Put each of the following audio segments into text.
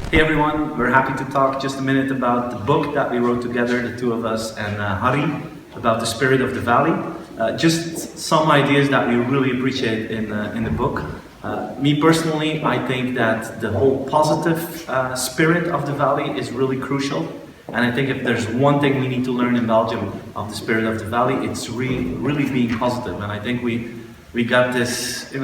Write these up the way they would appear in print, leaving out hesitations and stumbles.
Hey everyone, we're happy to talk just a minute about the book that we wrote together, the two of us and Hari, about the spirit of the valley. Just some ideas that we really appreciate in the book. Me personally, I think that the whole positive spirit of the valley is really crucial. And I think if there's one thing we need to learn in Belgium of the spirit of the valley, it's really being positive. And I think we got this,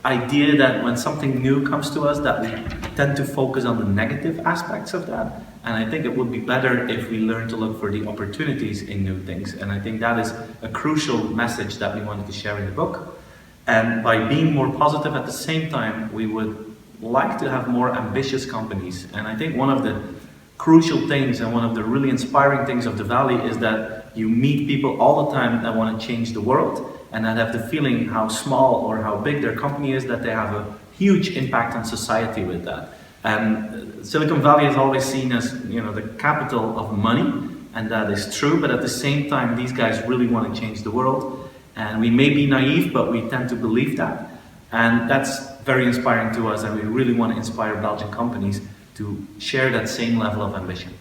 idea that when something new comes to us, that we tend to focus on the negative aspects of that. And I think it would be better if we learn to look for the opportunities in new things. And I think that is a crucial message that we wanted to share in the book. And by being more positive at the same time, we would like to have more ambitious companies. And I think one of the crucial things and one of the really inspiring things of the Valley is that you meet people all the time that want to change the world and that have the feeling how small or how big their company is, that they have a huge impact on society with that. And Silicon Valley is always seen as, the capital of money, and that is true, but at the same time, these guys really want to change the world. And we may be naive, but we tend to believe that. And that's very inspiring to us, and we really want to inspire Belgian companies to share that same level of ambition.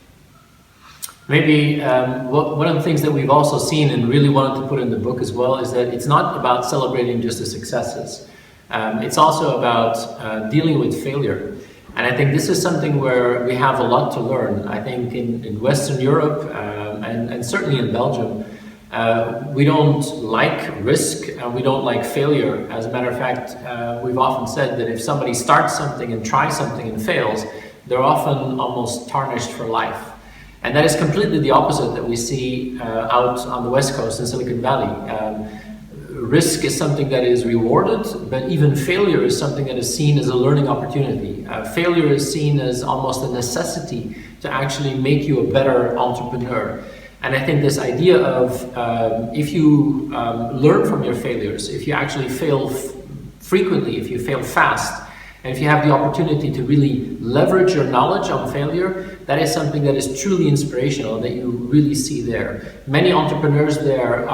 Maybe one of the things that we've also seen and really wanted to put in the book as well is that it's not about celebrating just the successes. It's also about dealing with failure. And I think this is something where we have a lot to learn. I think in Western Europe and certainly in Belgium, we don't like risk and we don't like failure. As a matter of fact, we've often said that if somebody starts something and tries something and fails, they're often almost tarnished for life. And that is completely the opposite that we see out on the West Coast in Silicon Valley. Risk is something that is rewarded, but even failure is something that is seen as a learning opportunity. Failure is seen as almost a necessity to actually make you a better entrepreneur. And I think this idea of if you learn from your failures, if you actually fail frequently, if you fail fast, and if you have the opportunity to really leverage your knowledge on failure, that is something that is truly inspirational, that you really see there. Many entrepreneurs there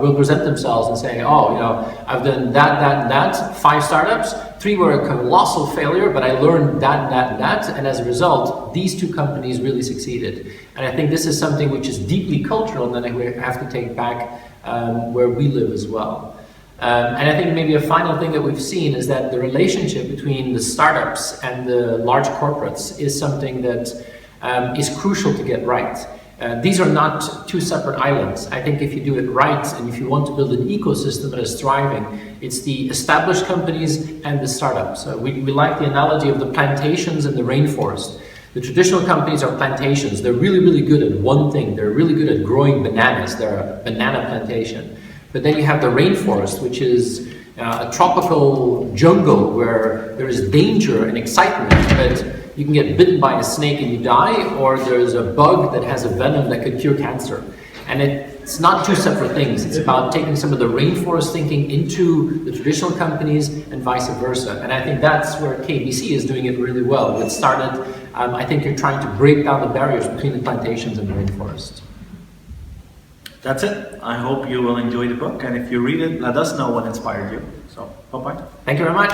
will present themselves and say, I've done that, 5 startups, 3 were a colossal failure, but I learned that, and as a result, these 2 companies really succeeded. And I think this is something which is deeply cultural and that we have to take back where we live as well. And I think maybe a final thing that we've seen is that the relationship between the startups and the large corporates is something that is crucial to get right. These are not 2 separate islands. I think if you do it right and if you want to build an ecosystem that is thriving, it's the established companies and the startups. We like the analogy of the plantations and the rainforest. The traditional companies are plantations. They're really good at one thing. They're really good at growing bananas. They're a banana plantation. But then you have the rainforest, which is a tropical jungle where there is danger and excitement, but you can get bitten by a snake and you die, or there's a bug that has a venom that could cure cancer. And it's not 2 separate things. It's about taking some of the rainforest thinking into the traditional companies and vice versa. And I think that's where KBC is doing it really well. It started, I think you're trying to break down the barriers between the plantations and the rainforest. That's it. I hope you will enjoy the book, and if you read it, let us know what inspired you. So, bye-bye. Thank you very much.